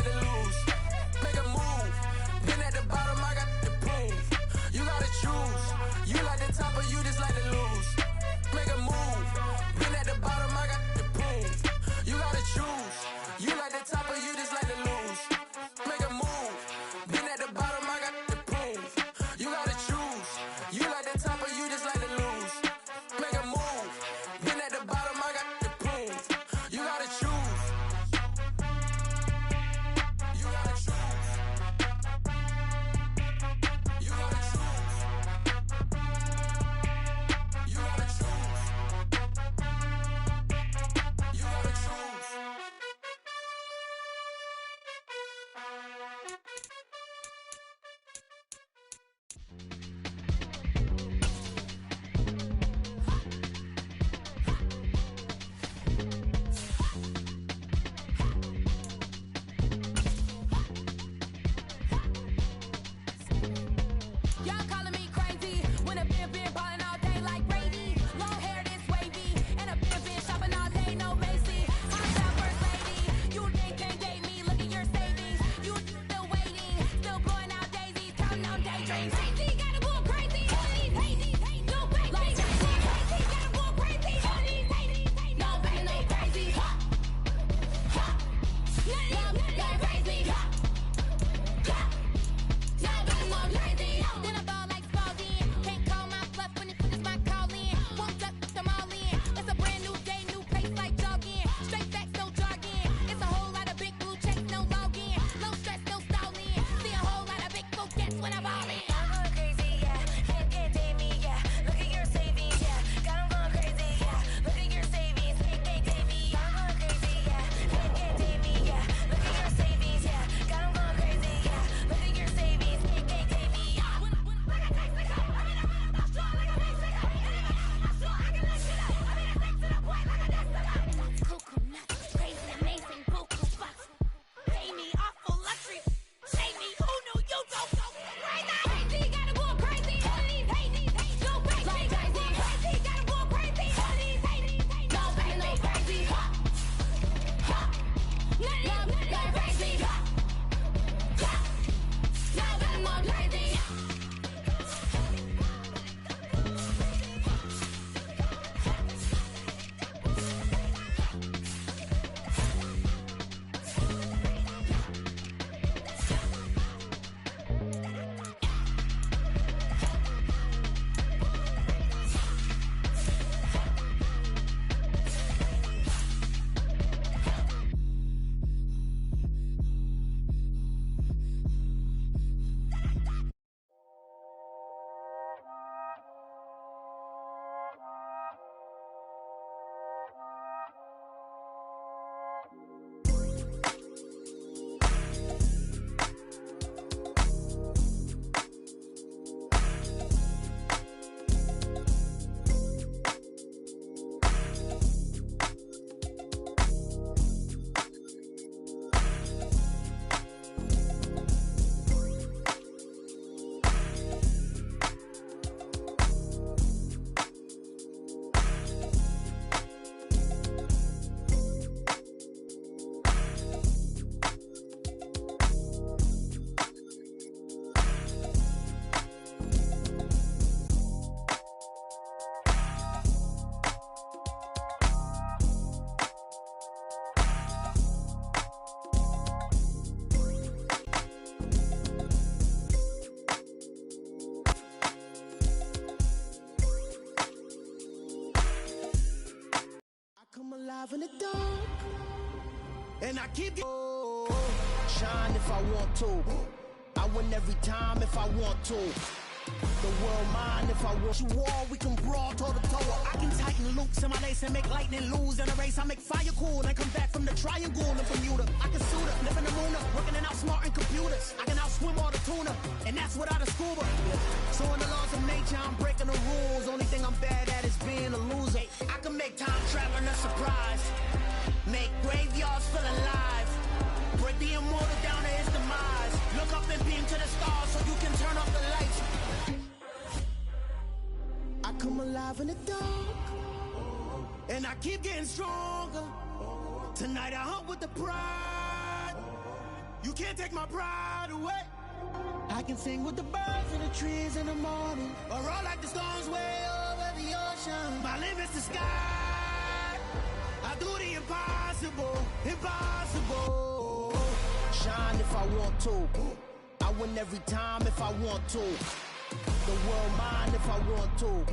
to lose. Make a move. Been at the bottom, I got the proof. You gotta choose. You like the top or you just like to lose. Make a move. Been at the bottom, I got the proof. You gotta choose. You like the top or you just like to lose. Make a move. Been at the bottom, I got the proof. You gotta choose. You like the top or you just like to lose. Make a move. Been at the bottom, I got the proof. You gotta choose. You gotta choose. You gotta choose. You gotta choose. You gotta choose. Y'all calling me crazy when a been ballin' all day like Brady. Long hair this wavy, and a been shopping all day, no Macy. I'm that first lady. You can't date me, look at your savings. You still waiting, still blowing out daisies, counting on daydreams. Crazy, gotta go crazy. All these hating, no crazy. Like crazy, gotta go crazy. All these hating, no crazy, no crazy. Y'all crazy. Then I ball like Spalding. Can't call my bluff when it's my calling. Won't duck them all in. It's a brand new day, new pace like jogging. Straight facts, no jogging. It's a whole lot of big blue checks, no login. No stress, no stalling. See a whole lot of big focus when I ball in. I'm going crazy, yeah. Can't date me, yeah. Look at your savings, yeah. Got 'em going crazy, yeah. Look at your savings, can't date me. I'm going crazy, yeah. Can't date me, yeah. Look at your savings, yeah. Got 'em going crazy, yeah. Look at your savings, can't date me. Cuckoo nuts, crazy, amazing, buku bucks. Pay me awful luxury. Pay me, who knew you don't go crazy? Crazy, gotta go crazy. All these hating, go crazy. Like crazy, crazy, gotta go crazy. All these hating, no crazy, no crazy. Nothing, go crazy. Now I'm more crazy. Come alive in the dark, and I keep shine if I want to. I win every time if I want to. The world mine if I want you all. We can brawl toe to toe. I can tighten loops in my lace and make lightning lose in a race. I make fire cool and come back from the triangle in Bermuda. I can suit up, live in the moon up, working and outsmarting computers. I can outswim all the tuna, and that's without a scuba. So in the laws of nature, I'm breaking the rules. Only thing I'm bad at is being a loser. I can make time traveling a surprise. Make graveyards feel alive. Break the immortal down to his demise. Look up and beam to the stars so you can turn off the lights. I come alive in the dark, and I keep getting stronger. Tonight I hunt with the pride. You can't take my pride away. I can sing with the birds and the trees in the morning, or roll like the storms way over the ocean. My limit's the sky. I do the impossible, impossible. Shine if I want to. I win every time if I want to. The world mine if I want to.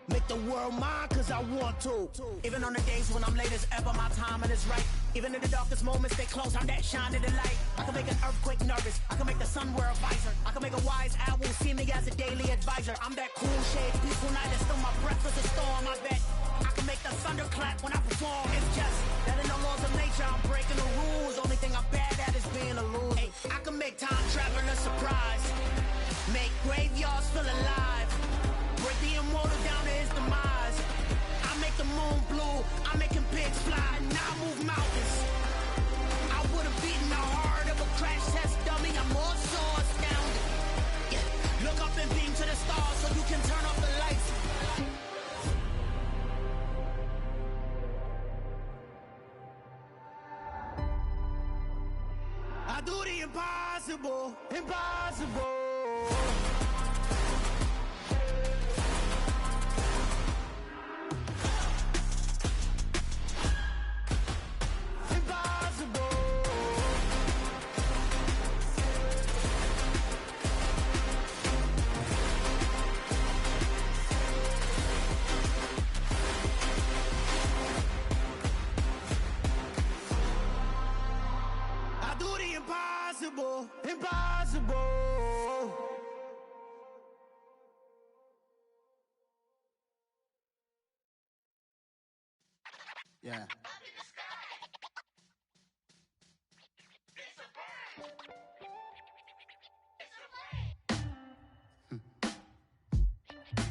Make the world mine cause I want to. Even on the days when I'm late as ever, my timing is right. Even in the darkest moments, stay close, I'm that shining the light. I can make an earthquake nervous, I can make the sun wear a visor. I can make a wise owl see me as a daily advisor. I'm that cool shade, peaceful night, and still my breath is a storm, I bet. I can make the thunder clap when I perform. It's just that in the laws of nature, I'm breaking the rules. Only thing I'm bad at is being a loser. Hey, I can make time travel a surprise. Make graveyards feel alive. Break the immortal down to his demise. I make the moon blue, I'm making pigs fly, now I move mountains. I would've beaten the heart of a crash test dummy, I'm more so astounded. Yeah, look up and beam to the stars so you can turn off the lights. I do the impossible, impossible. Impossible, impossible. Yeah.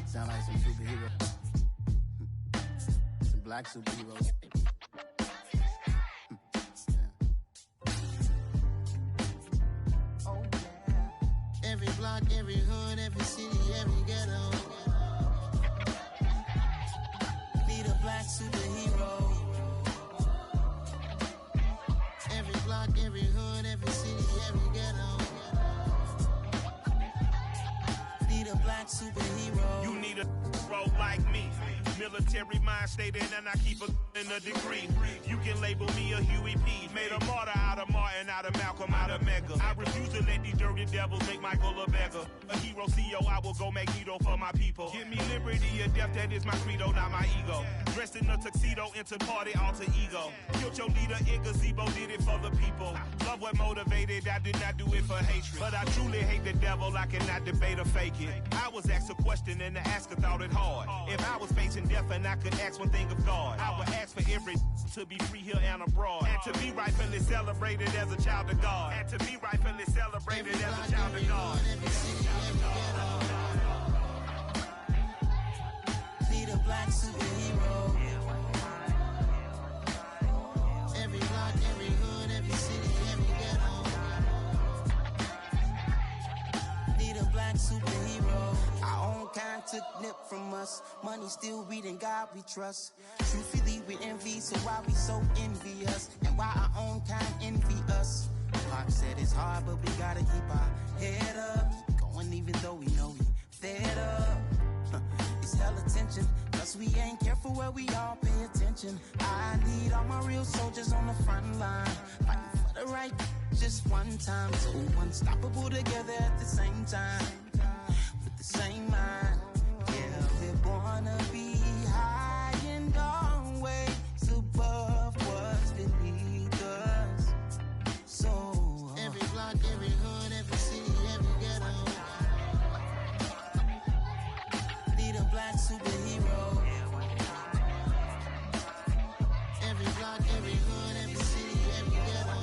Sound like some superheroes. Some black superheroes. Every block, every hood, every city, every ghetto. Need a black superhero. Every block, every hood, every city, every ghetto. Need a black superhero. You need a bro like me. Military mind stated, and I keep in a degree. You can label me a Huey P. Made a martyr out of Martin, out of Malcolm, out of Mega. I refuse to let these dirty devils make Michael a beggar. A hero CEO, I will go Magneto for my people. Give me liberty or death, that is my credo, not my ego. Dressed in a tuxedo, into party, alter ego. Killed your leader in gazebo, did it for the people. Love what motivated, I did not do it for hatred. But I truly hate the devil, I cannot debate or fake it. I was asked a question and the asker thought it hard. If I was facing death and I could ask one thing of God, I would ask for every to be free here and abroad, and to be rightfully celebrated as a child of God, and to be rightfully celebrated as a child of God. Need a black superhero. Every block, every hood, every city, every ghetto. Need a black superhero. Our own kind took nip from us. Money still reading God we trust. Truthfully we envy, so why we so envious? And why our own kind envy us? Pac said it's hard, but we gotta keep our head up. Going even though we know we fed up. It's hell attention, cause we ain't careful where we all pay attention. I need all my real soldiers on the front line, fighting for the right just one time. So unstoppable together at the same time, with the same mind. Yeah, we're gonna be high and always above what's beneath us. So every block, every hood, every city, every ghetto. Need a black superhero. Every block, every hood, every city, every ghetto.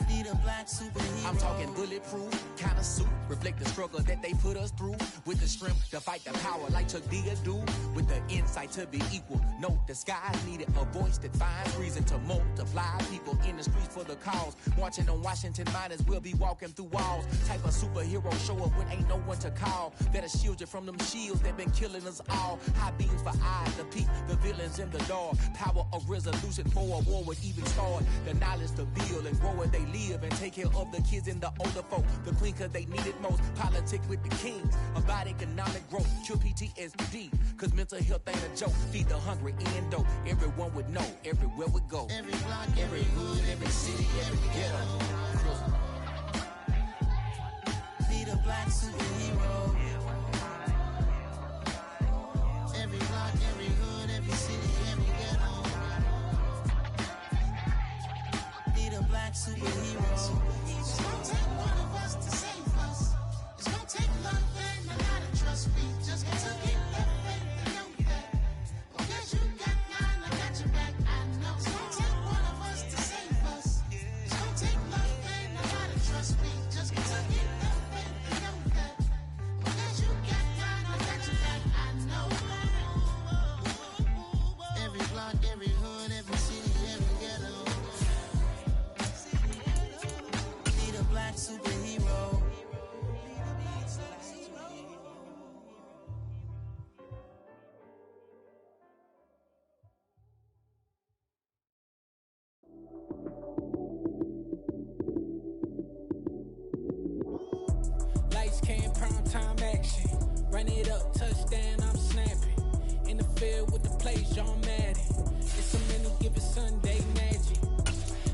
Need a black superhero. I'm talking bulletproof kind of suit. reflect the struggle that they put us through. With the strength to fight the power like Chuck D do. With the insight to be equal. Note the skies needed a voice that finds reason to multiply. People in the streets for the cause. Marching on Washington miners will be walking through walls. Type of superhero show up when ain't no one to call. That'll shield you from them shields that been killing us all. High beams for eyes to peek the villains in the dark. Power of resolution for a war would even start. The knowledge to build and grow where they live and take care of the kids and the older folk. The queen cause they need it most. Politics with the kings. About economic growth. Cure PTSD. Cause mental health ain't a joke. Feed the hungry and dope. Everyone would know. Everywhere we go. Every block, every hood, every city, every ghetto. Need a black superhero. Every block, every hood, every city, every ghetto. Need a black superhero. It's gonna take one of us to save us. It's gonna take love and a lot of trust. We just got to keep the faith and know that. Because you got mine, I got your back. I know it's gonna take one of us to save us. It's gonna take love and a lot of trust. We just got to keep the faith and know that. Because you got mine, I got your back. I know. Every block, every hood, every city, every ghetto. Need a black superhero. Lights came, prime time action. Run it up, touchdown, I'm snapping. In the field with the play, John Madden. It's a many given Sunday magic.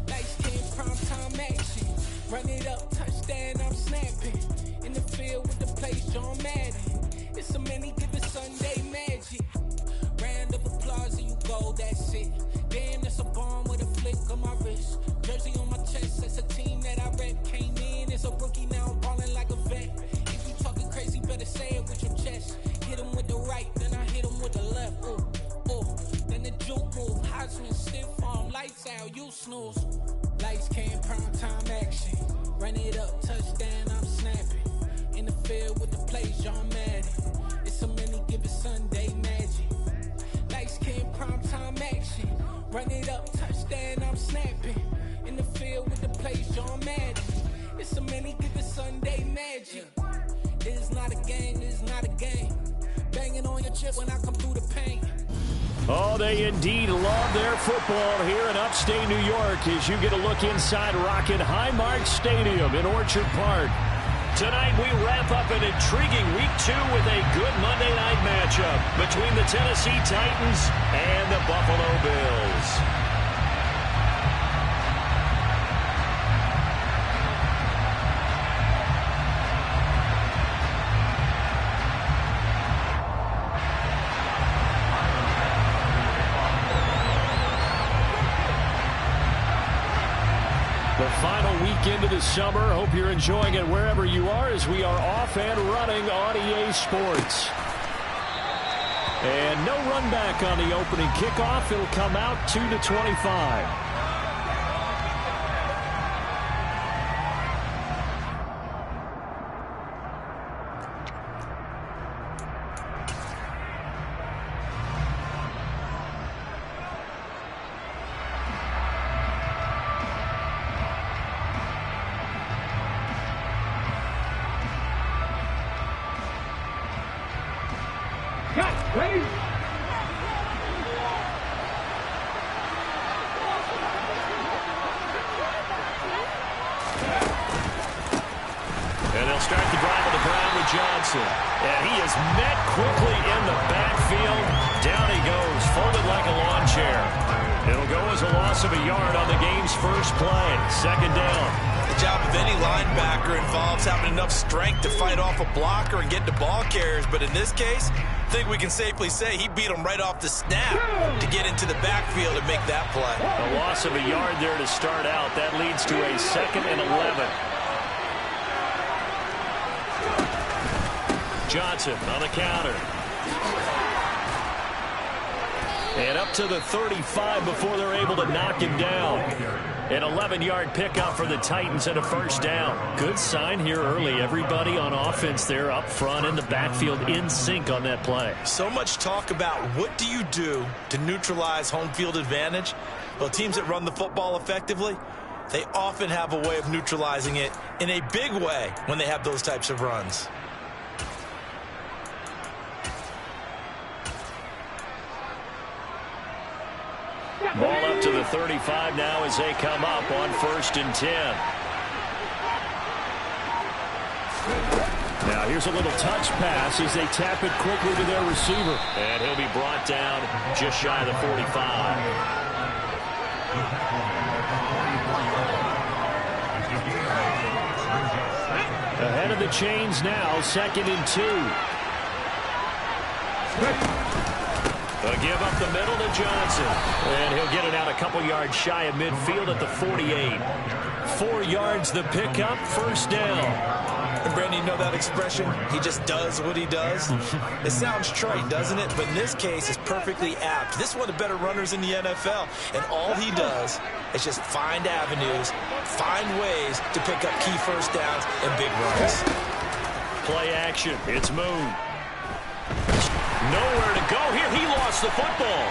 Lights came, prime time action. Run it up, touchdown, I'm snapping. In the field with the play, John Madden. It's a many given Sunday magic. Round of applause and you go, that's it. Damn, that's a bomb with a flick on my wrist. Jersey on my chest, that's a team that I rep. Came in as a rookie, now I'm ballin' like a vet. If you talking crazy, better say it with your chest. Hit him with the right, then I hit him with the left. Ooh, ooh. Then the juke move, Heisman stiff arm, lights out, you snooze. Lights came, prime time action. Run it up, touchdown, I'm snapping. In the field with the play, John Madden. It's a many given Sunday magic. Lights came, prime time action. Run it up, touchdown, I'm snapping. In the field with the plays, John Madden. It's a many given Sunday magic. It is not a game, it is not a game. Banging on your chip when I come through the paint. Oh, they indeed love their football here in upstate New York as you get a look inside Rocket Highmark Stadium in Orchard Park. Tonight we wrap up an intriguing Week 2 with a good Monday night matchup between the Tennessee Titans and the Buffalo Bills. The final weekend of the summer. Hope you're enjoying it wherever you are as we are off and running on EA Sports. And no run back on the opening kickoff. It'll come out 2-25. And he is met quickly in the backfield. Down he goes, folded like a lawn chair. It'll go as a loss of a yard on the game's first play. Second down. The job of any linebacker involves having enough strength to fight off a blocker and get to ball carriers. But in this case, I think we can safely say he beat him right off the snap to get into the backfield and make that play. A loss of a yard there to start out. That leads to a 2nd and 11. Johnson on the counter. And up to the 35 before they're able to knock him down. An 11-yard pickup for the Titans and a first down. Good sign here early. Everybody on offense there up front in the backfield in sync on that play. So much talk about what do you do to neutralize home field advantage? Well, teams that run the football effectively, they often have a way of neutralizing it in a big way when they have those types of runs. Ball up to the 35 now as they come up on 1st and 10. Now here's a little touch pass as they tap it quickly to their receiver. And he'll be brought down just shy of the 45. Ahead of the chains now, 2nd and 2. A give up the middle to Johnson. And he'll get it out a couple yards shy of midfield at the 48. 4 yards the pickup, first down. And Brandon, you know that expression? He just does what he does. It sounds trite, doesn't it? But in this case, it's perfectly apt. This is one of the better runners in the NFL. And all he does is just find avenues, find ways to pick up key first downs and big runs. Play action. It's Moon. Nowhere to go here. He lost the football.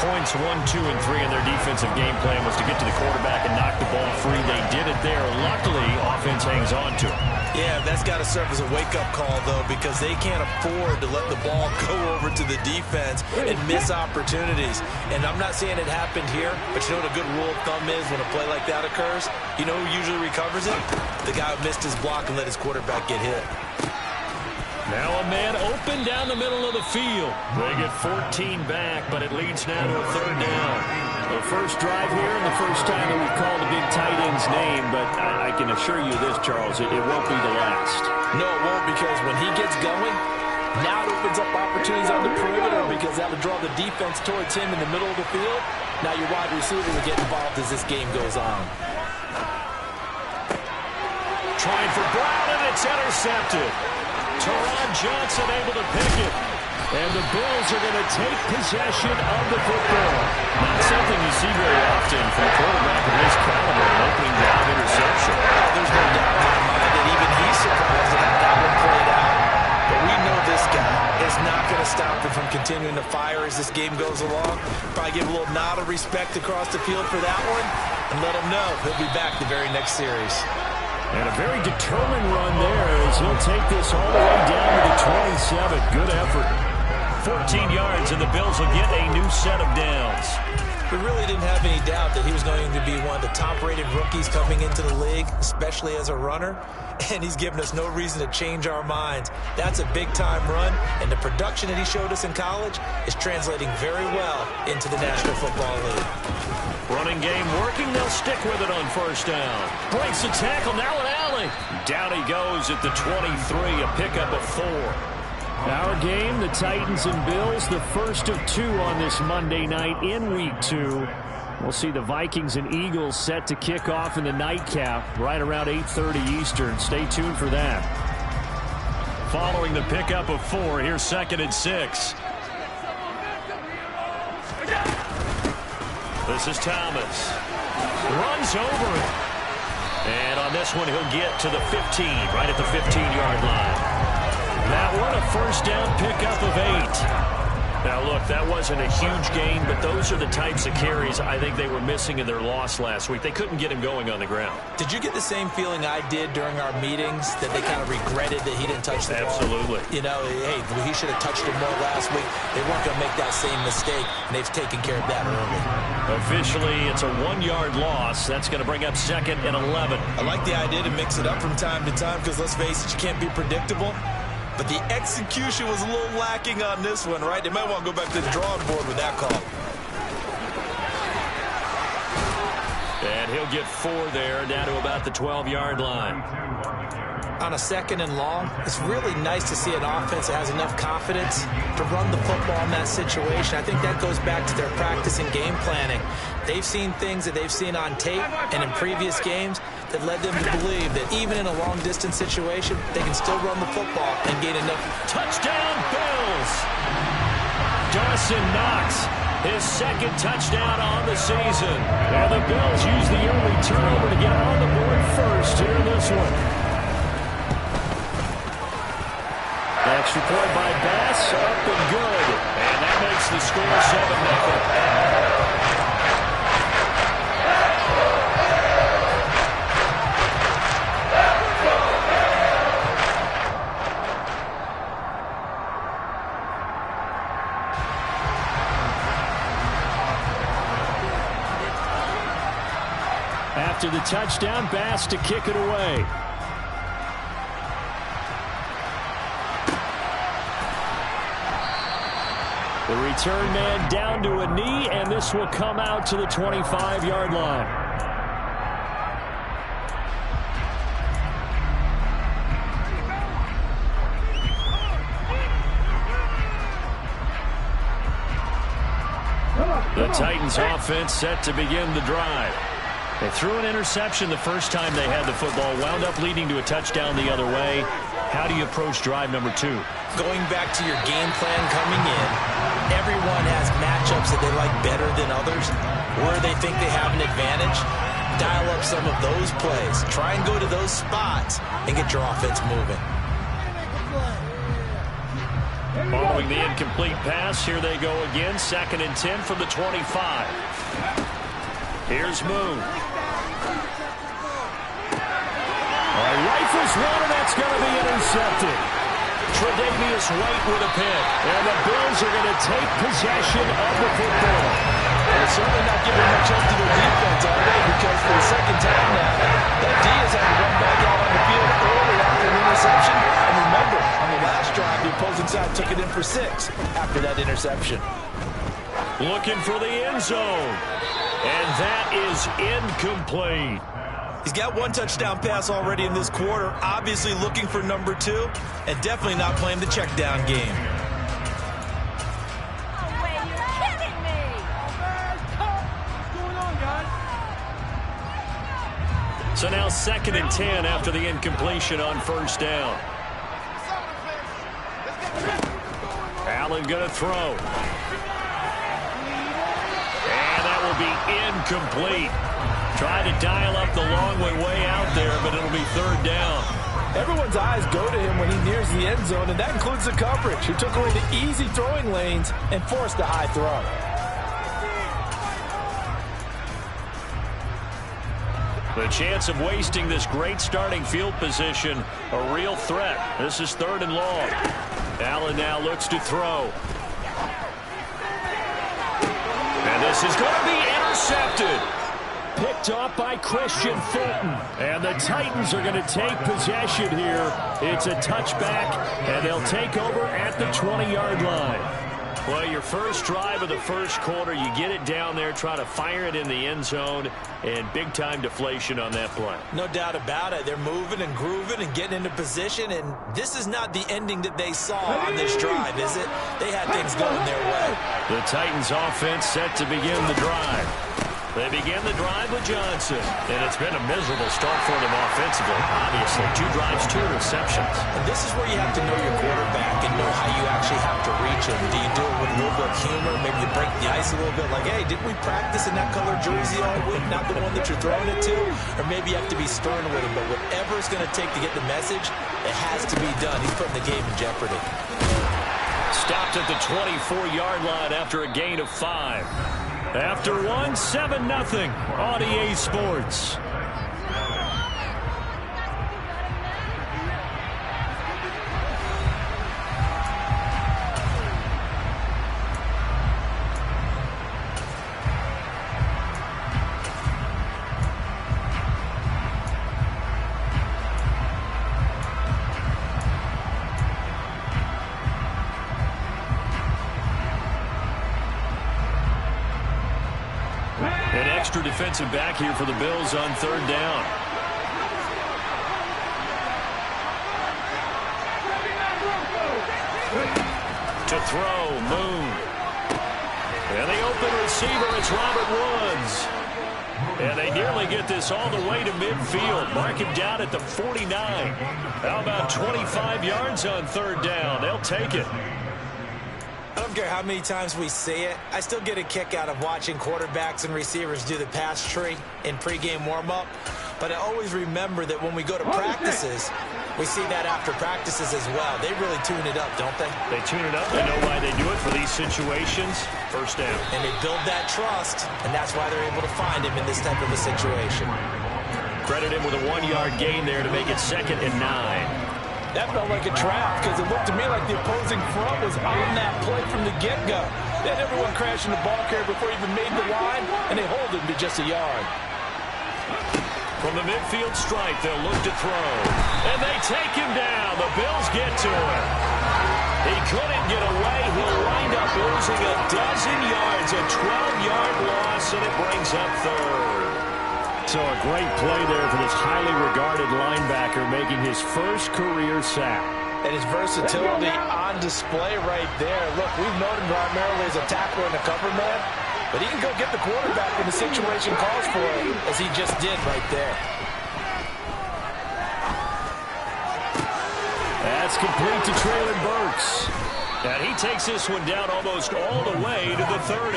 Points 1, 2, and 3 in their defensive game plan was to get to the quarterback and knock the ball free. They did it there. Luckily, offense hangs on to it. Yeah, that's got to serve as a wake-up call, though, because they can't afford to let the ball go over to the defense and miss opportunities. And I'm not saying it happened here, but you know what a good rule of thumb is when a play like that occurs? You know who usually recovers it? The guy who missed his block and let his quarterback get hit. Now a man open down the middle of the field. They get 14 back, but it leads now to a 3rd down. The first drive here and the first time that we've called a big tight end's name, but I can assure you this, Charles, it won't be the last. No, it won't, because when he gets going, now it opens up opportunities on the perimeter because that would draw the defense towards him in the middle of the field. Now your wide receiver will get involved as this game goes on. Trying for Brown, and it's intercepted. Teron Johnson able to pick it. And the Bills are going to take possession of the football. Not something you see very often from a quarterback of his caliber, an opening drive interception. There's no doubt in my mind that even he's surprised about that one played out. But we know this guy is not going to stop him from continuing to fire as this game goes along. Probably give a little nod of respect across the field for that one and let him know he'll be back the very next series. And a very determined run there as he'll take this all the way down to the 27. Good effort. 14 yards, and the Bills will get a new set of downs. We really didn't have any doubt that he was going to be one of the top-rated rookies coming into the league, especially as a runner. And he's given us no reason to change our minds. That's a big-time run, and the production that he showed us in college is translating very well into the National Football League. Running game working. They'll stick with it on first down. Breaks the tackle. Now an alley. Down he goes at the 23. A pickup of 4. Our game, the Titans and Bills, the first of 2 on this Monday night in Week 2. We'll see the Vikings and Eagles set to kick off in the nightcap right around 8:30 Eastern. Stay tuned for that. Following the pickup of 4, here's 2nd and 6. This is Thomas. Runs over it. And on this one, he'll get to the 15, right at the 15-yard line. That one, a first down pickup of 8. Now, look, that wasn't a huge gain, but those are the types of carries I think they were missing in their loss last week. They couldn't get him going on the ground. Did you get the same feeling I did during our meetings, that they kind of regretted that he didn't touch the ball? Absolutely. You know, hey, he should have touched it more last week. They weren't going to make that same mistake, and they've taken care of that early. Officially, it's a 1-yard loss. That's going to bring up 2nd and 11. I like the idea to mix it up from time to time because, let's face it, you can't be predictable. But the execution was a little lacking on this one, right? They might want to go back to the drawing board with that call. And he'll get 4 there, down to about the 12-yard line. On a 2nd and long, it's really nice to see an offense that has enough confidence to run the football in that situation. I think that goes back to their practice and game planning. They've seen things that they've seen on tape and in previous games that led them to believe that even in a long-distance situation, they can still run the football and gain enough. Touchdown, Bills! Dawson Knox, his second touchdown on the season. And the Bills use the early turnover to get on the board first here in this one. Extra point by Bass, up and good. And that makes the score 7-0. After the touchdown, Bass to kick it away. The return man down to a knee, and this will come out to the 25-yard line. The Titans offense set to begin the drive. They threw an interception the first time they had the football, wound up leading to a touchdown the other way. How do you approach drive number 2? Going back to your game plan coming in, everyone has matchups that they like better than others, where they think they have an advantage. Dial up some of those plays. Try and go to those spots and get your offense moving. Following the incomplete pass, here they go again. 2nd and 10 from the 25. Here's Moon. Rifles one, and that's going to be intercepted. Tre'Davious White with a pick. And the Bills are going to take possession of the football. They're certainly not giving much up to their defense, are they? Because for the second time now, that D has had to run back out on the field early after an interception. And remember, on the last drive, the opposing side took it in for 6 after that interception. Looking for the end zone. And that is incomplete. He's got 1 touchdown pass already in this quarter. Obviously looking for number 2. And definitely not playing the check down game. No way, you're kidding me! What's going on, guys? So now 2nd and 10 after the incompletion on first down. Allen going to throw. Will be incomplete. Try to dial up the long way out there, but it'll be 3rd down. Everyone's eyes go to him when he nears the end zone, and that includes the coverage, who took away the easy throwing lanes and forced a high throw. The chance of wasting this great starting field position, a real threat. This is 3rd and long. Allen now looks to throw. And this is going to be intercepted. Picked off by Christian Fulton. And the Titans are going to take possession here. It's a touchback, and they'll take over at the 20-yard line. Well, your first drive of the first quarter, you get it down there, try to fire it in the end zone, and big-time deflation on that play. No doubt about it. They're moving and grooving and getting into position, and this is not the ending that they saw on this drive, is it? They had things going their way. The Titans offense set to begin the drive. They begin the drive with Johnson, and it's been a miserable start for them offensively. Obviously, 2 drives, 2 interceptions. And this is where you have to know your quarterback and know how you actually have to reach him. Do you do it with a little bit of humor? Maybe you break the ice a little bit, like, hey, didn't we practice in that color jersey all week, not the one that you're throwing it to? Or maybe you have to be stern with him, but whatever it's going to take to get the message, it has to be done. He's putting the game in jeopardy. Stopped at the 24-yard line after a gain of 5. After 1, 7-0 on EA Sports. Defensive back here for the Bills on 3rd down. To throw, Moon. And the open receiver, it's Robert Woods. And they nearly get this all the way to midfield. Mark him down at the 49. How about 25 yards on 3rd down? They'll take it. I don't care how many times we see it. I still get a kick out of watching quarterbacks and receivers do the pass tree in pregame warm-up. But I always remember that when we go to practices, we see that after practices as well. They really tune it up, don't they? They tune it up. They know why they do it for these situations. First down. And they build that trust, and that's why they're able to find him in this type of a situation. Credit him with a 1-yard gain there to make it 2nd and 9. That felt like a trap because it looked to me like the opposing front was on that play from the get-go. They had everyone crashing the ball carrier before he even made the line, and they hold him to just a yard. From the midfield stripe, they'll look to throw. And they take him down. The Bills get to him. He couldn't get away. He'll wind up losing a dozen yards, a 12-yard loss, and it brings up 3rd. So a great play there for this highly regarded linebacker, making his first career sack. And his versatility on display right there. Look, we've known him primarily as a tackler and a cover man, but he can go get the quarterback when the situation calls for it, as he just did right there. That's complete to Treylon Burks. And he takes this one down almost all the way to the 30.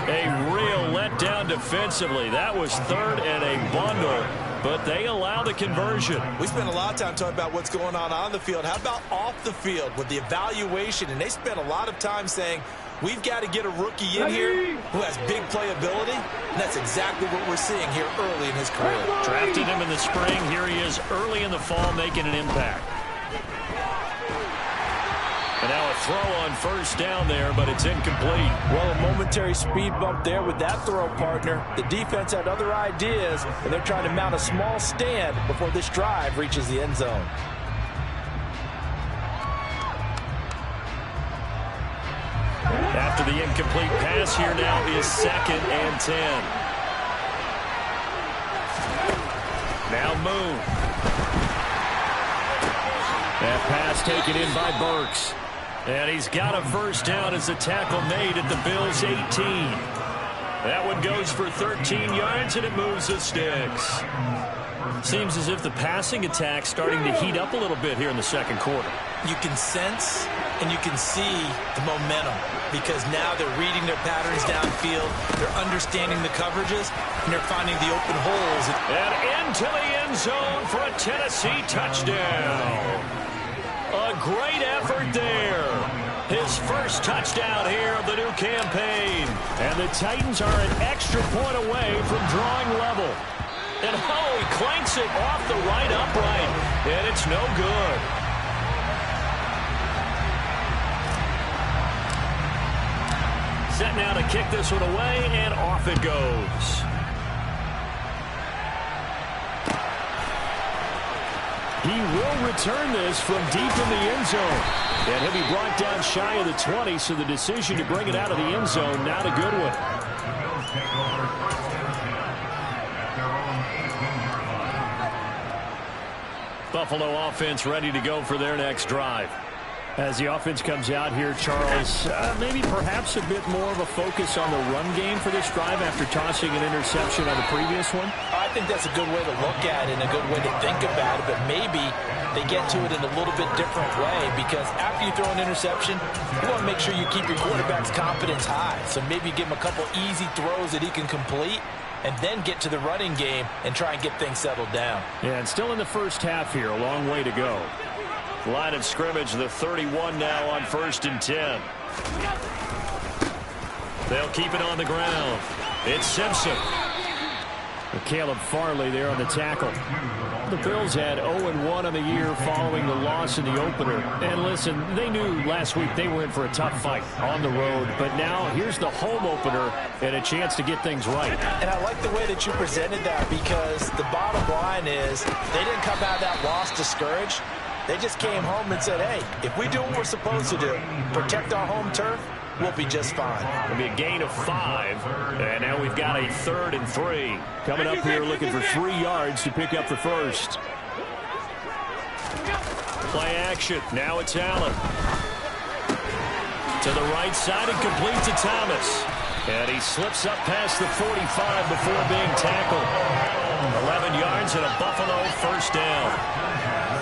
A real letdown defensively. That was 3rd and a bundle, but they allow the conversion. We spent a lot of time talking about what's going on the field. How about off the field with the evaluation? And they spent a lot of time saying, we've got to get a rookie in here who has big playability. And that's exactly what we're seeing here early in his career. Drafted him in the spring. Here he is early in the fall making an impact. And now a throw on first down there, but it's incomplete. Well, a momentary speed bump there with that throw, partner. The defense had other ideas, and they're trying to mount a small stand before this drive reaches the end zone. After the incomplete pass, here now is 2nd and 10. Now Moon. That pass taken in by Burks. And he's got a first down as the tackle made at the Bills' 18. That one goes for 13 yards, and it moves the sticks. Seems as if the passing attack's starting to heat up a little bit here in the second quarter. You can sense and you can see the momentum because now they're reading their patterns downfield, they're understanding the coverages, and they're finding the open holes. And into the end zone for a Tennessee touchdown. A great effort there. His first touchdown here of the new campaign. And the Titans are an extra point away from drawing level. And he clanks it off the right upright. And it's no good. Set now to kick this one away, and off it goes. He will return this from deep in the end zone. And he'll be brought down shy of the 20, so the decision to bring it out of the end zone, not a good one. Buffalo offense ready to go for their next drive. As the offense comes out here, Charles, maybe perhaps a bit more of a focus on the run game for this drive after tossing an interception on the previous one? I think that's a good way to look at it and a good way to think about it, but maybe they get to it in a little bit different way because after you throw an interception, you want to make sure you keep your quarterback's confidence high. So maybe give him a couple easy throws that he can complete and then get to the running game and try and get things settled down. Yeah, and still in the first half here, a long way to go. Line of scrimmage, the 31 now on 1st and 10. They'll keep it on the ground. It's Simpson. Caleb Farley there on the tackle. The Bills had 0-1 on the year following the loss in the opener. And listen, they knew last week they were in for a tough fight on the road. But now here's the home opener and a chance to get things right. And I like the way that you presented that because the bottom line is they didn't come out of that loss discouraged. They just came home and said, hey, if we do what we're supposed to do, protect our home turf, we'll be just fine. It'll be a gain of 5. And now we've got a 3rd and 3. Coming up here looking for 3 yards to pick up the first. Play action. Now it's Allen. To the right side and complete to Thomas. And he slips up past the 45 before being tackled. 11 yards and a Buffalo first down.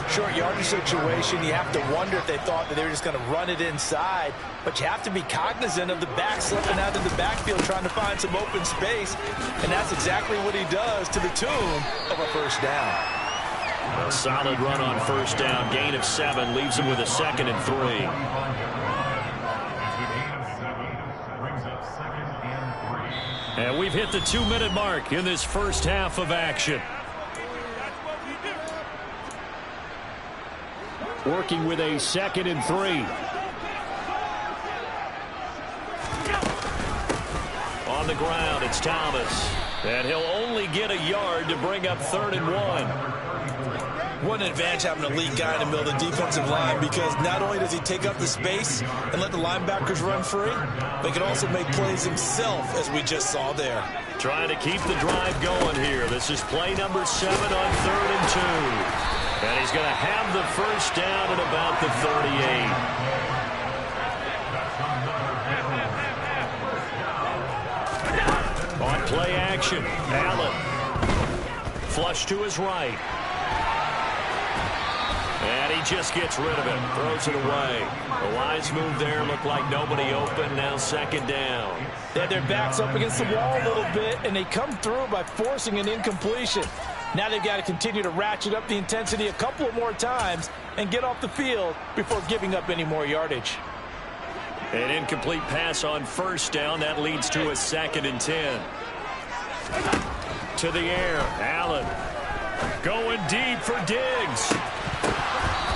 short yardage situation. You have to wonder if they thought that they were just going to run it inside. But you have to be cognizant of the back slipping out of the backfield trying to find some open space. And that's exactly what he does, to the tune of a first down. A solid run on first down. Gain of 7 leaves him with a 2nd and 3. And we've hit the 2-minute mark in this first half of action. Working with a 2nd and 3. On the ground, it's Thomas. And he'll only get a yard to bring up 3rd and 1. What an advantage having a lead guy in the middle of the defensive line, because not only does he take up the space and let the linebackers run free, but he can also make plays himself, as we just saw there. Trying to keep the drive going here. This is play number 7 on 3rd and 2. And he's going to have the first down at about the 38. On play action, Allen. Flush to his right. And he just gets rid of it. Throws it away. The wise move there. Looked like nobody open. Now 2nd down. They had their backs up against the wall a little bit, and they come through by forcing an incompletion. Now they've got to continue to ratchet up the intensity a couple of more times and get off the field before giving up any more yardage. An incomplete pass on first down. That leads to a 2nd and 10. To the air. Allen going deep for Diggs.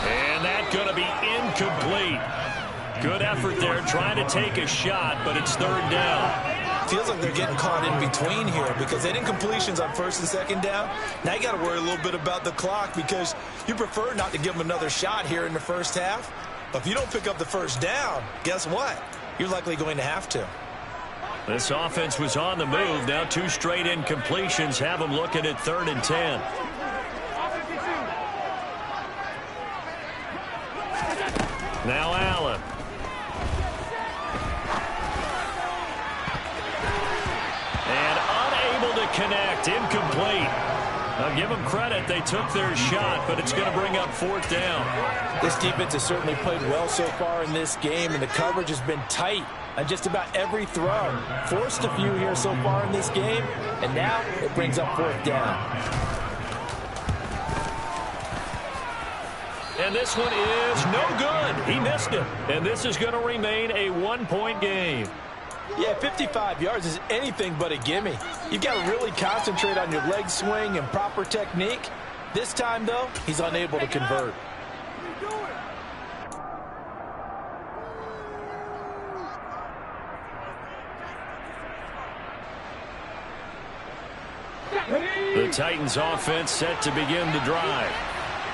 And that's going to be incomplete. Good effort there trying to take a shot, but it's 3rd down. Feels like they're getting caught in between here, because they had incompletions on 1st and 2nd down. Now you got to worry a little bit about the clock, because you prefer not to give them another shot here in the first half. But if you don't pick up the first down, guess what? You're likely going to have to. This offense was on the move. Now 2 straight incompletions have them looking at 3rd and 10. Now Allen. And unable to connect. Incomplete. I'll give them credit. They took their shot, but it's going to bring up 4th down. This defense has certainly played well so far in this game, and the coverage has been tight on just about every throw. Forced a few here so far in this game, and now it brings up 4th down. And this one is no good. He missed it. And this is going to remain a 1-point game. Yeah, 55 yards is anything but a gimme. You've got to really concentrate on your leg swing and proper technique. This time, though, he's unable to convert. The Titans offense set to begin the drive.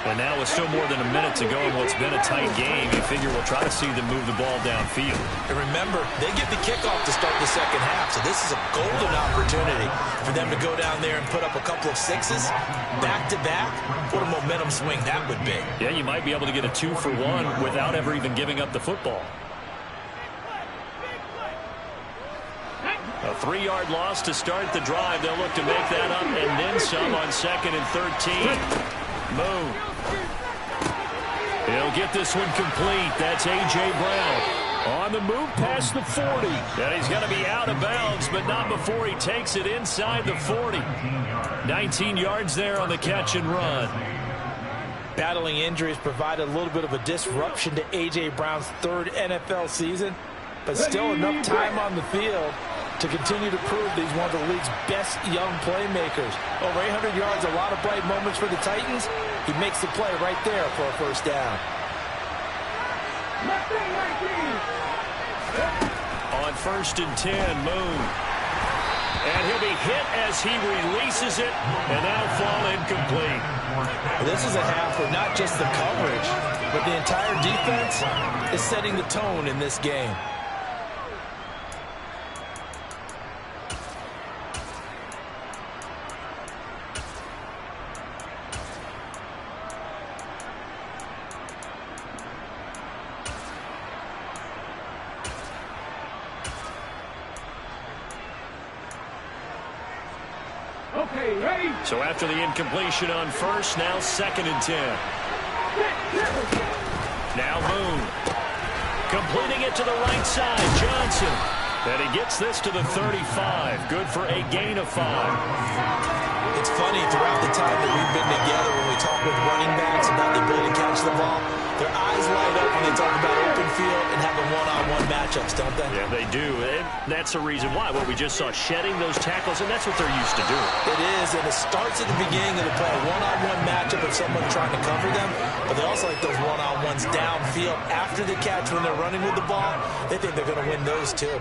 And now with still more than a minute to go in what's been a tight game, you figure we'll try to see them move the ball downfield. And remember, they get the kickoff to start the second half, so this is a golden opportunity for them to go down there and put up a couple of 6s back-to-back. What a momentum swing that would be. Yeah, you might be able to get a 2-for-1 without ever even giving up the football. A 3-yard loss to start the drive. They'll look to make that up and then some on 2nd and 13. Moon. He'll get this one complete. That's A.J. Brown. On the move past the 40. And he's going to be out of bounds, but not before he takes it inside the 40. 19 yards there on the catch and run. Battling injuries provided a little bit of a disruption to A.J. Brown's 3rd NFL season, but still enough time on the field to continue to prove that he's one of the league's best young playmakers. Over 800 yards, a lot of bright moments for the Titans. He makes the play right there for a first down. On 1st and 10, Moon. And he'll be hit as he releases it, and that'll fall incomplete. This is a half where not just the coverage, but the entire defense is setting the tone in this game. Okay, ready? So after the incompletion on 1st, now 2nd and 10. Now Moon. Completing it to the right side. Johnson. And he gets this to the 35. Good for a gain of 5. It's funny, throughout the time that we've been together, when we talk with running backs about the ability to catch the ball, their eyes light up when they talk about open field and having one-on-one matchups, don't they? Yeah, they do. And that's the reason why. What we just saw, shedding those tackles, and that's what they're used to doing. It is, and it starts at the beginning of the play, a one-on-one matchup of someone trying to cover them, but they also like those one-on-ones downfield after the catch when they're running with the ball. They think they're going to win those too.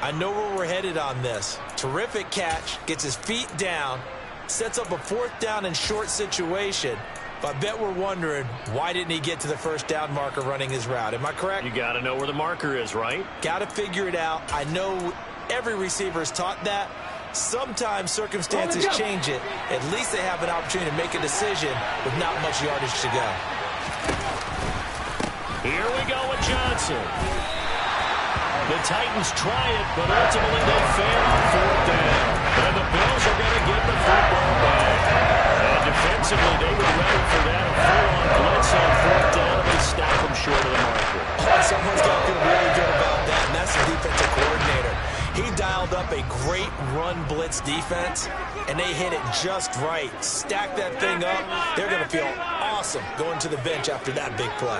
I know where we're headed on this. Terrific catch, gets his feet down, sets up a 4th down and short situation. But I bet we're wondering, why didn't he get to the first down marker running his route? Am I correct? You got to know where the marker is, right? Got to figure it out. I know every receiver is taught that. Sometimes circumstances change it. At least they have an opportunity to make a decision with not much yardage to go. Here we go with Johnson. The Titans try it, but ultimately they fail on 4th down. And the Bills are going to get the football back. And defensively, they were ready for that. A full-on blitz on 4th down, and they stop them short of the marker. Oh, someone's got to feel really good about that, and that's the defensive coordinator. He dialed up a great run blitz defense, and they hit it just right. Stack that thing up. They're going to feel awesome going to the bench after that big play.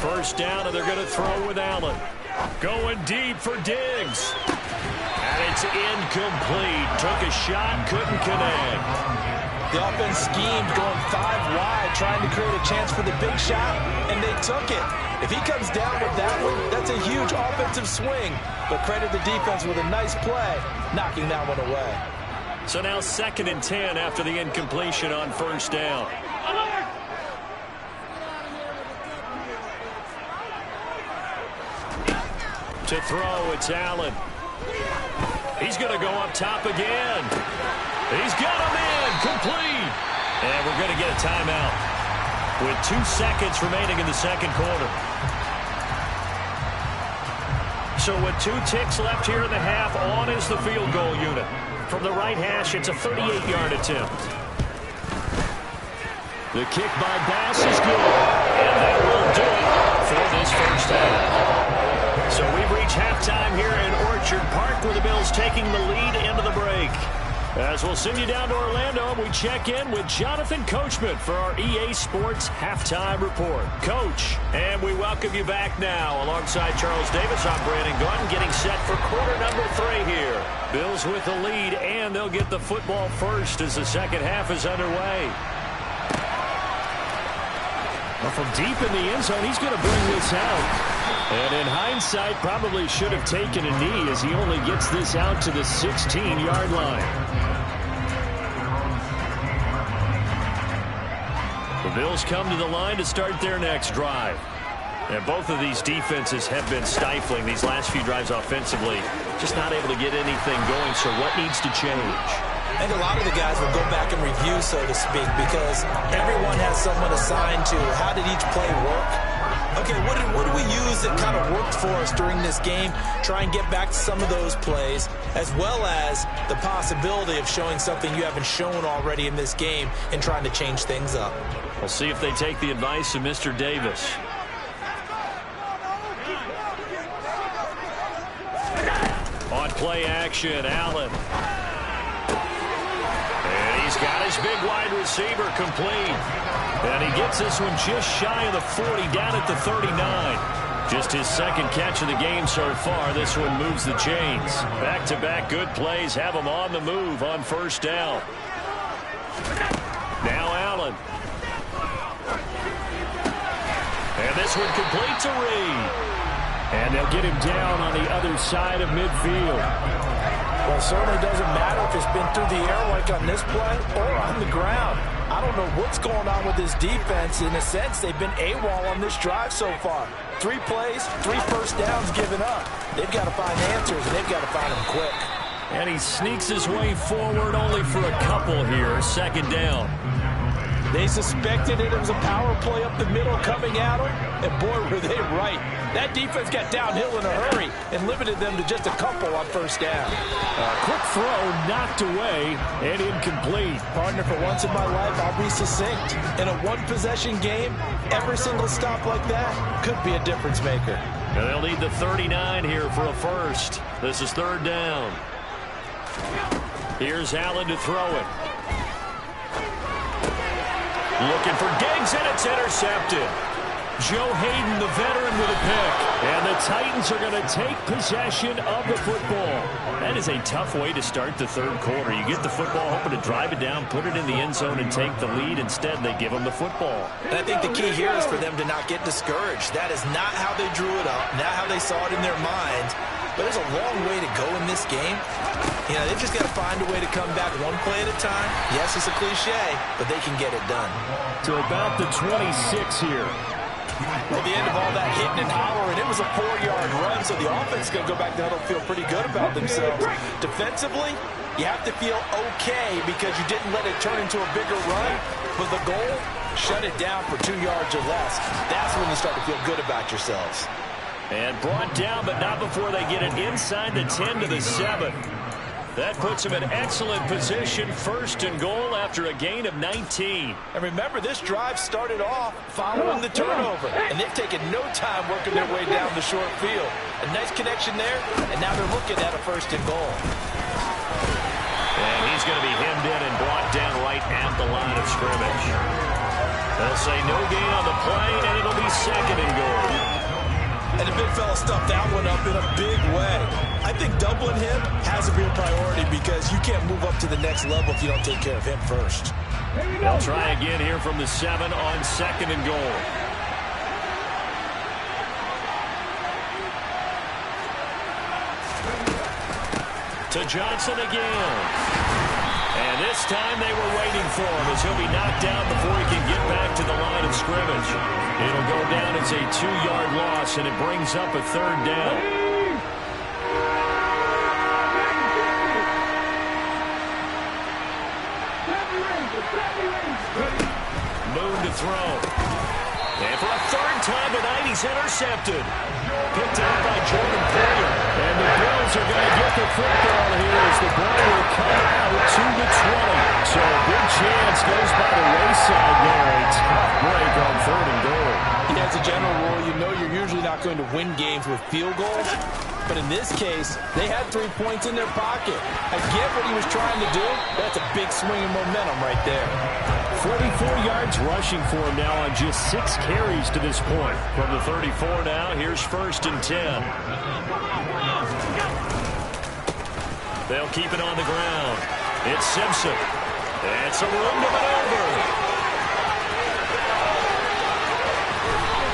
First down, and they're going to throw with Allen. Going deep for Diggs. And it's incomplete. Took a shot, couldn't connect. The offense schemed, going 5 wide, trying to create a chance for the big shot, and they took it. If he comes down with that one, that's a huge offensive swing. But credit the defense with a nice play, knocking that one away. So now 2nd and 10 after the incompletion on first down. To throw, it's Allen. He's going to go up top again. He's got him in, complete. And we're going to get a timeout with 2 seconds remaining in the second quarter. So with 2 ticks left here in the half, on is the field goal unit. From the right hash, it's a 38-yard attempt. The kick by Bass is good. And that will do it for this first half. So we've reached halftime here in Orchard Park, where the Bills taking the lead into the break. As we'll send you down to Orlando, we check in with Jonathan Coachman for our EA Sports Halftime Report. Coach, and we welcome you back now. Alongside Charles Davis, I'm Brandon Gaudin, getting set for quarter number 3 here. Bills with the lead, and they'll get the football first as the second half is underway. Well, from deep in the end zone, he's going to bring this out. And in hindsight, probably should have taken a knee as he only gets this out to the 16-yard line. The Bills come to the line to start their next drive. And both of these defenses have been stifling these last few drives offensively. Just not able to get anything going, so what needs to change? I think a lot of the guys will go back and review, so to speak, because everyone has someone assigned to how did each play work. Okay, what do we use that kind of worked for us during this game? Try and get back to some of those plays, as well as the possibility of showing something you haven't shown already in this game and trying to change things up. We'll see if they take the advice of Mr. Davis. On play action, Allen. And he's got his big wide receiver complete. And he gets this one just shy of the 40, down at the 39. Just his second catch of the game so far. This one moves the chains. Back-to-back good plays have him on the move on first down. Now Allen. And this one complete to Reed. And they'll get him down on the other side of midfield. Well, it certainly doesn't matter if it's been through the air like on this play or on the ground. I don't know what's going on with this defense. In a sense, they've been AWOL on this drive so far. 3 plays, 3 first downs given up. They've got to find answers, and they've got to find them quick. And he sneaks his way forward only for a couple here. Second down. They suspected it was a power play up the middle coming at them, and boy, were they right. That defense got downhill in a hurry and limited them to just a couple on first down. Quick throw knocked away and incomplete. Partner, for once in my life, I'll be succinct. In a one-possession game, every single stop like that could be a difference maker. And they'll need the 39 here for a first. This is third down. Here's Allen to throw it. Looking for Diggs, and it's intercepted. Joe Hayden, the veteran, with a pick. And the Titans are going to take possession of the football. That is a tough way to start the third quarter. You get the football, hoping to drive it down, put it in the end zone, and take the lead. Instead, they give them the football. And I think the key here is for them to not get discouraged. That is not how they drew it up, not how they saw it in their minds. But there's a long way to go in this game. You know, they've just got to find a way to come back one play at a time. Yes, it's a cliche, but they can get it done. To about the 26 here. At the end of all that hitting and hollering, it was a 4-yard run, so the offense is going to go back to huddle, feel pretty good about themselves. Defensively, you have to feel okay because you didn't let it turn into a bigger run. But the goal, shut it down for 2 yards or less. That's when you start to feel good about yourselves. And brought down, but not before they get it inside the 10 to the 7. That puts them in excellent position, first and goal after a gain of 19. And remember, this drive started off following the turnover, and they've taken no time working their way down the short field. A nice connection there, and now they're looking at a first and goal. And he's going to be hemmed in and brought down right at the line of scrimmage. They'll say no gain on the play, and it'll be second and goal. And the big fella stuffed that one up in a big way. I think doubling him has a real priority because you can't move up to the next level if you don't take care of him first. They'll try again here from the 7 on second and goal. To Johnson again. And this time they were waiting for him as he'll be knocked down before he can get back to the line of scrimmage. It'll go down as a 2-yard loss, and it brings up a third down. Moon to throw. And for a third time tonight, he's intercepted. Picked out by Jordan Poyer. And the Bills are going to get the football here as the ball will come out to the 20. So a big chance goes by the wayside there. A tough break on third and goal. Yeah, as a general rule, you know you're usually not going to win games with field goals. But in this case, they had 3 points in their pocket. I get what he was trying to do. That's a big swing of momentum right there. 44 yards rushing for him now on just 6 carries to this point. From the 34 now, here's first and 10. They'll keep it on the ground. It's Simpson. It's a room to maneuver.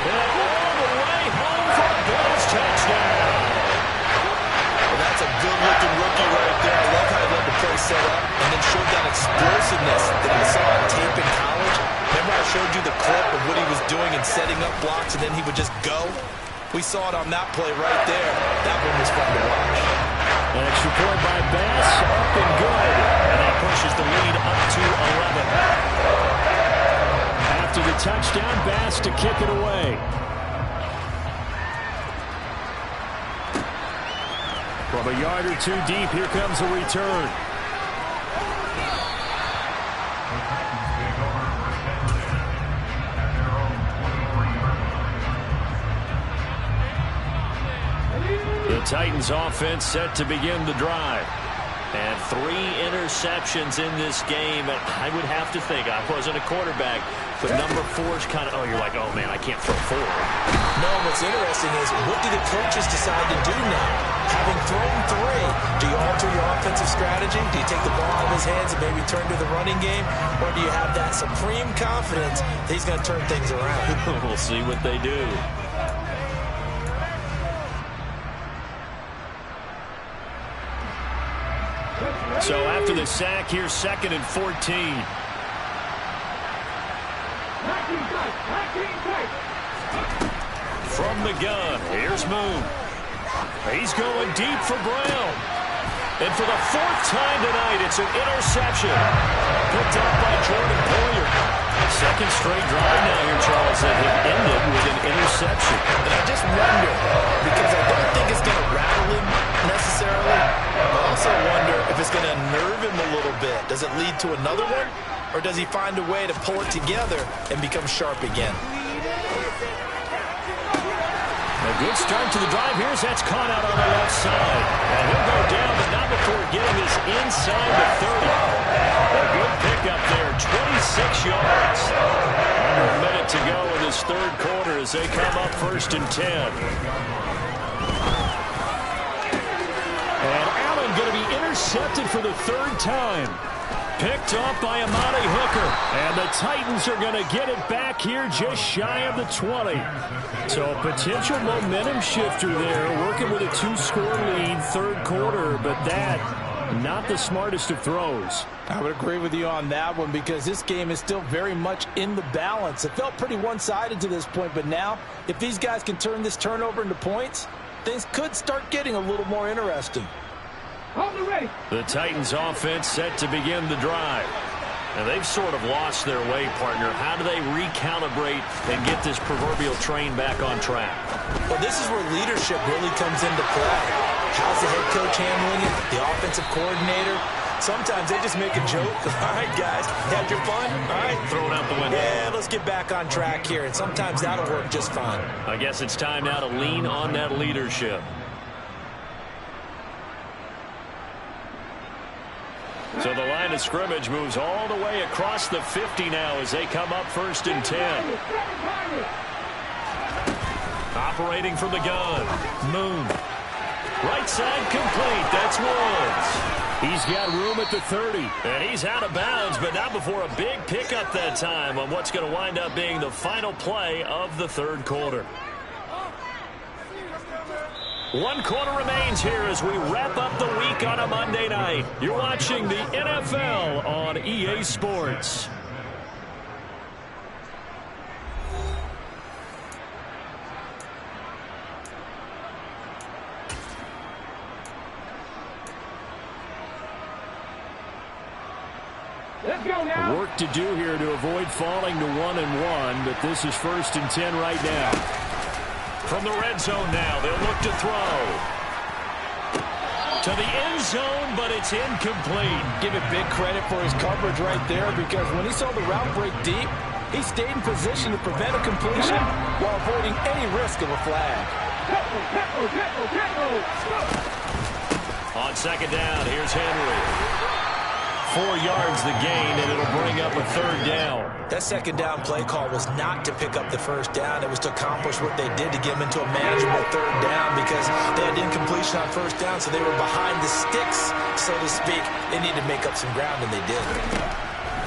And all the way home for a Bills touchdown. Well, that's a good-looking rookie right there. I love how he let the play set up and then showed that explosiveness that I saw on tape in college. Remember I showed you the clip of what he was doing and setting up blocks, and then he would just go? We saw it on that play right there. That one was fun to watch. An extra point by Bass, up and good. And that pushes the lead up to 11. After the touchdown, Bass to kick it away. From a yard or two deep, here comes a return. The Titans offense set to begin the drive. And 3 interceptions in this game. And I would have to think, I wasn't a quarterback, but number 4's kind of, you're like, oh man, I can't throw 4. No, what's interesting is, what do the coaches decide to do now? Having thrown 3, do you alter your offensive strategy? Do you take the ball out of his hands and maybe turn to the running game? Or do you have that supreme confidence that he's going to turn things around? We'll see what they do. So after the sack, here's second and 14. From the gun, here's Moon. He's going deep for Brown. And for the 4th time tonight, it's an interception. Picked up by Jordan Poyer. Second straight drive now here, Charles, that had ended with an interception. And I just wonder, because I don't think it's going to rattle him necessarily, I also wonder if it's going to nerve him a little bit. Does it lead to another one, or does he find a way to pull it together and become sharp again? A good start to the drive here as that's caught out on the left side. And he'll go down, but not before getting this inside the 30. A good pickup there, 26 yards. Under a minute to go in this third quarter as they come up 1st and 10. And Allen going to be intercepted for the third time. Picked off by Amani Hooker. And the Titans are going to get it back here just shy of the 20. So a potential momentum shifter there, working with a 2-score lead, third quarter, but that, not the smartest of throws. I would agree with you on that one because this game is still very much in the balance. It felt pretty one-sided to this point, but now, if these guys can turn this turnover into points, things could start getting a little more interesting. The Titans offense set to begin the drive. And they've sort of lost their way, partner. How do they recalibrate and get this proverbial train back on track? Well, this is where leadership really comes into play. How's the head coach handling it? The offensive coordinator? Sometimes they just make a joke. All right, guys, had your fun? All right, throw it out the window. Yeah, let's get back on track here. And sometimes that'll work just fine. I guess it's time now to lean on that leadership. So the line of scrimmage moves all the way across the 50 now as they come up 1st and 10. Operating from the gun. Moon. Right side complete. That's Woods. He's got room at the 30. And he's out of bounds, but not before a big pickup that time on what's going to wind up being the final play of the third quarter. 1 quarter remains here as we wrap up the week on a Monday night. You're watching the NFL on EA Sports. Let's go now. Work to do here to avoid falling to 1-1, but this is 1st and 10 right now. From the red zone now, they'll look to throw. To the end zone, but it's incomplete. Give it big credit for his coverage right there because when he saw the route break deep, he stayed in position to prevent a completion while avoiding any risk of a flag. On second down, here's Henry. 4 yards the gain, and it'll bring up a third down. That second down play call was not to pick up the first down. It was to accomplish what they did to get them into a manageable third down because they had incompletion on first down, so they were behind the sticks, so to speak. They needed to make up some ground, and they did.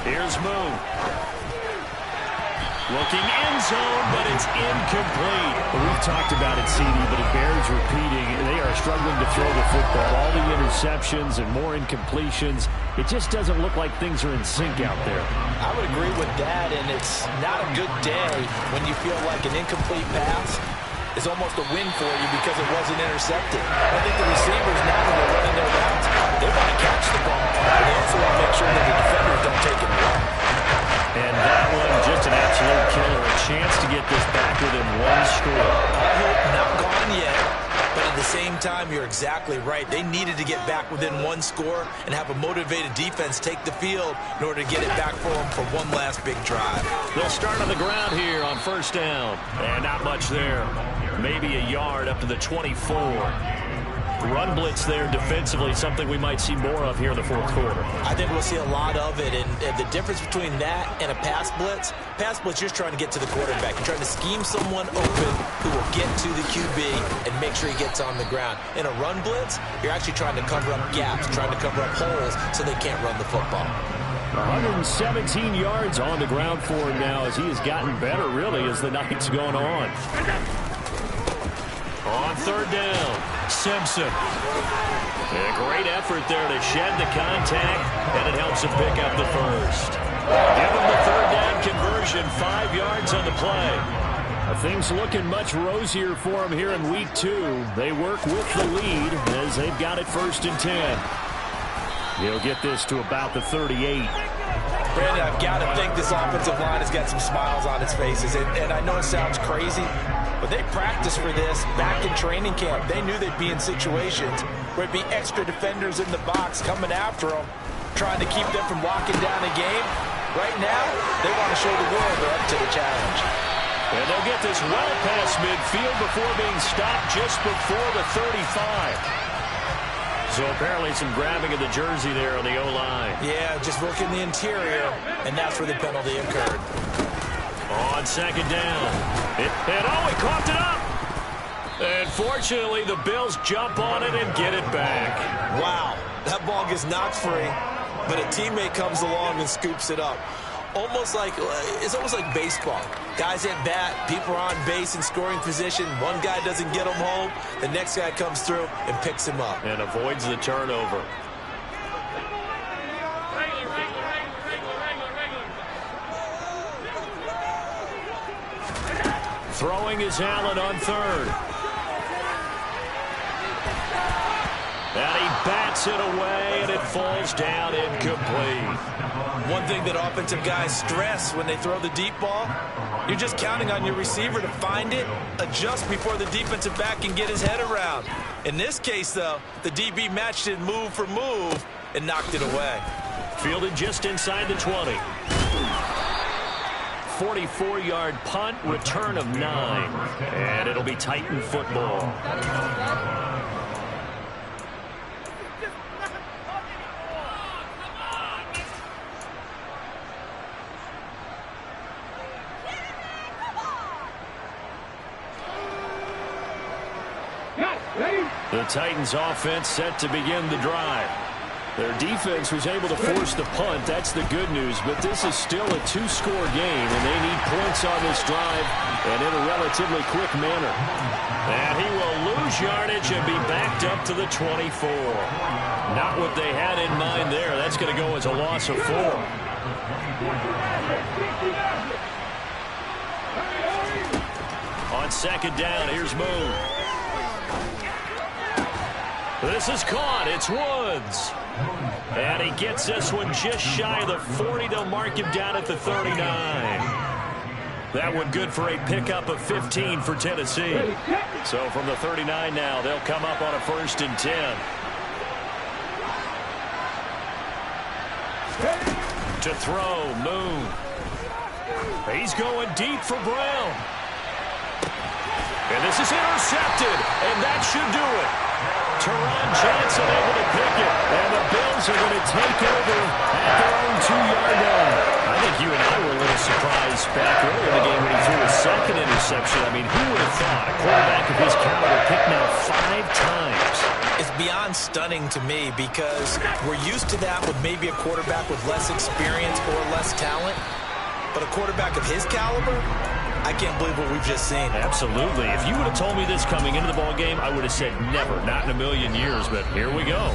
Here's Moon. Looking end zone, but it's incomplete. Well, we've talked about it, CD, but it bears repeating. They are struggling to throw the football. All the interceptions and more incompletions. It just doesn't look like things are in sync out there. I would agree with that, and it's not a good day when you feel like an incomplete pass is almost a win for you because it wasn't intercepted. I think the receivers now when they're running their routes, they want to catch the ball, but they also want to make sure that the defenders don't take it away. And that one, just an absolute killer. A chance to get this back within 1 score. I hope not gone yet, but at the same time, you're exactly right. They needed to get back within 1 score and have a motivated defense take the field in order to get it back for them for one last big drive. They'll start on the ground here on first down. And not much there. Maybe a yard up to the 24. Run blitz there defensively, something we might see more of here in the fourth quarter. I think we'll see a lot of it, and the difference between that and a pass blitz, you're trying to get to the quarterback. You're trying to scheme someone open who will get to the QB and make sure he gets on the ground. In a run blitz, you're actually trying to cover up gaps, trying to cover up holes so they can't run the football. 117 yards on the ground for him now as he has gotten better, really, as the night's going on. On third down, Simpson. And a great effort there to shed the contact, and it helps him pick up the first. Give him the third down conversion, 5 yards on the play. Things looking much rosier for him here in week 2. They work with the lead as they've got it 1st and 10. He'll get this to about the 38. Brandon, I've got to think this offensive line has got some smiles on its faces. And I know it sounds crazy, but they practiced for this back in training camp. They knew they'd be in situations where it'd be extra defenders in the box coming after them, trying to keep them from locking down a game. Right now, they want to show the world they're up to the challenge. And they'll get this well past midfield before being stopped just before the 35. So apparently some grabbing of the jersey there on the O-line. Yeah, just working the interior, and that's where the penalty occurred. On second down. He coughed it up. And fortunately, the Bills jump on it and get it back. Wow, that ball gets knocked free, but a teammate comes along and scoops it up. It's almost like baseball. Guys at bat, people are on base in scoring position. One guy doesn't get him home. The next guy comes through and picks him up. And avoids the turnover. Throwing is Allen on third. And he bats it away, and it falls down incomplete. One thing that offensive guys stress when they throw the deep ball, you're just counting on your receiver to find it, adjust before the defensive back can get his head around. In this case, though, the DB matched it move for move and knocked it away. Fielded just inside the 20. 44-yard punt, return of 9. And it'll be Titan football. The Titans offense set to begin the drive. Their defense was able to force the punt. That's the good news. But this is still a two-score game, and they need points on this drive and in a relatively quick manner. And he will lose yardage and be backed up to the 24. Not what they had in mind there. That's going to go as a loss of 4. On second down, here's Moon. This is caught. It's Woods. And he gets this one just shy of the 40. They'll mark him down at the 39. That one good for a pickup of 15 for Tennessee. So from the 39 now, they'll come up on a 1st and 10. To throw, Moon. He's going deep for Brown. And this is intercepted, and that should do it. Teron Johnson able to pick it, and the Bills are going to take over at their own 2-yard line. I think you and I were a little surprised back earlier in the game when he threw his second interception. I mean, who would have thought a quarterback of his caliber picked now 5 times? It's beyond stunning to me because we're used to that with maybe a quarterback with less experience or less talent. But a quarterback of his caliber, I can't believe what we've just seen. Absolutely. If you would have told me this coming into the ballgame, I would have said never, not in a million years. But here we go.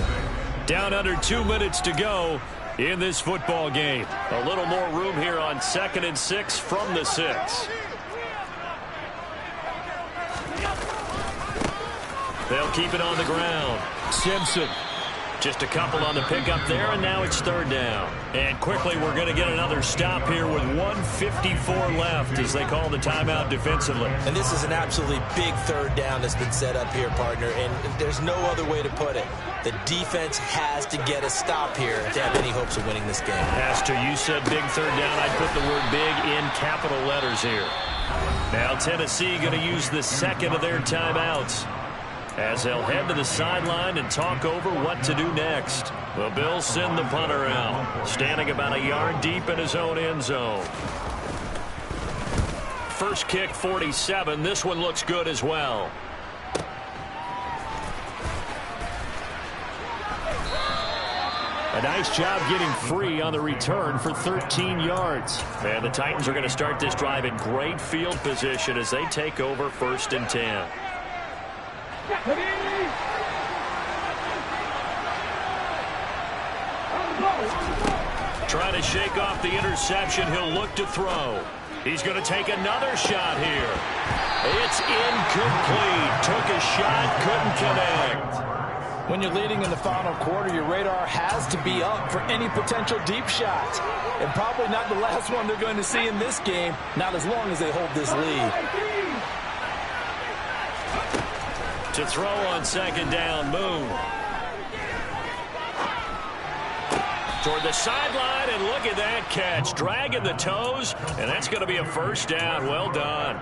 Down under 2 minutes to go in this football game. A little more room here on 2nd and 6 from the 6. They'll keep it on the ground. Simpson. Just a couple on the pickup there, and now it's 3rd down. And quickly, we're going to get another stop here with 1:54 left as they call the timeout defensively. And this is an absolutely big 3rd down that's been set up here, partner, and there's no other way to put it. The defense has to get a stop here to have any hopes of winning this game. Pastor, you said big 3rd down. I'd put the word big in capital letters here. Now Tennessee going to use the 2nd of their timeouts as they'll head to the sideline and talk over what to do next. The Bills send the punter out, standing about a yard deep in his own end zone. First kick, 47. This one looks good as well. A nice job getting free on the return for 13 yards. And the Titans are going to start this drive in great field position as they take over 1st and 10. Trying to shake off the interception. He'll look to throw. He's going to take another shot here. It's incomplete. Took a shot, couldn't connect. When you're leading in the final quarter, your radar has to be up for any potential deep shots. And probably not the last one they're going to see in this game, not as long as they hold this lead. To throw on second down, Moon. Toward the sideline, and look at that catch. Dragging the toes, and that's going to be a first down. Well done.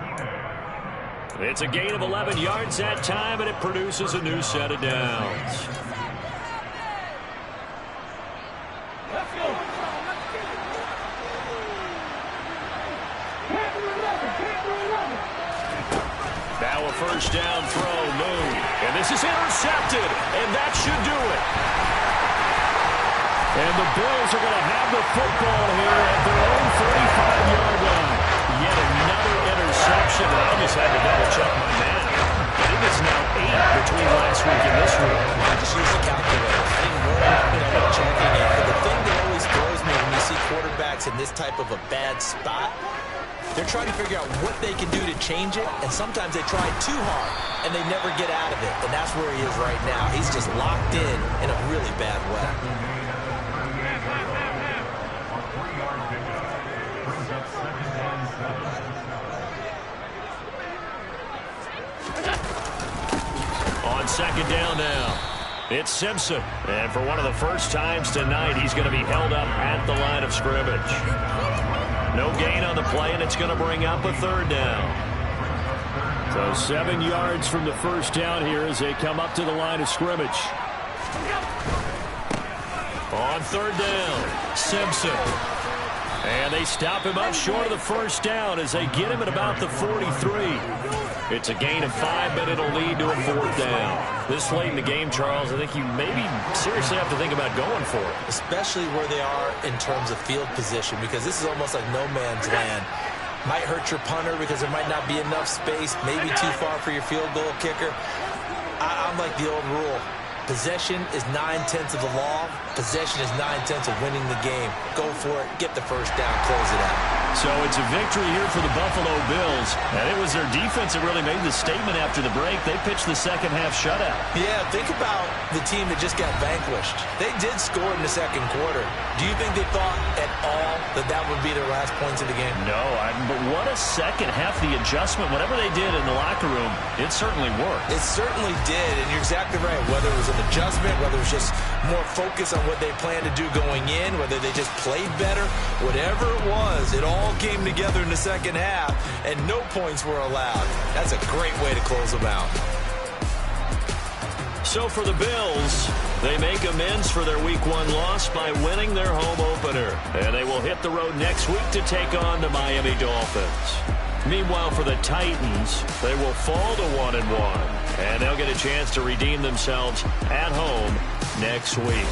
It's a gain of 11 yards that time, and it produces a new set of downs. Now a first down throw, Moon. And this is intercepted, and that should do it. And the Bills are going to have the football here at their own 35-yard line. Yet another interception. I just had to double-check my math. I think it's now 8 between last week and this week. I just used the calculator. I didn't worry checking it. But the thing that always throws me when you see quarterbacks in this type of a bad spot, they're trying to figure out what they can do to change it, and sometimes they try too hard, and they never get out of it. And that's where he is right now. He's just locked in a really bad way. On second down now, it's Simpson. And for one of the first times tonight, he's going to be held up at the line of scrimmage. No gain on the play, and it's going to bring up a third down. So 7 yards from the first down here as they come up to the line of scrimmage. On third down, Simpson. And they stop him up short of the first down as they get him at about the 43. It's a gain of 5, but it'll lead to a fourth down. This late in the game, Charles, I think you maybe seriously have to think about going for it. Especially where they are in terms of field position, because this is almost like no man's land. Might hurt your punter because there might not be enough space, maybe too far for your field goal kicker. I'm like the old rule. Possession is 9/10 of the law. Possession is 9/10 of winning the game. Go for it. Get the first down. Close it out. So it's a victory here for the Buffalo Bills. And it was their defense that really made the statement after the break. They pitched the second half shutout. Yeah, think about the team that just got vanquished. They did score in the second quarter. Do you think they thought at all that that would be their last points of the game? No, but what a second half. The adjustment, whatever they did in the locker room, it certainly worked. It certainly did, and you're exactly right. Whether it was an adjustment, whether it was just more focus on what they planned to do going in, whether they just played better, whatever it was, it all came together in the second half, and no points were allowed. That's a great way to close them out. So for the Bills, they make amends for their Week 1 loss by winning their home opener. And they will hit the road next week to take on the Miami Dolphins. Meanwhile, for the Titans, they will fall to 1-1. And they'll get a chance to redeem themselves at home next week.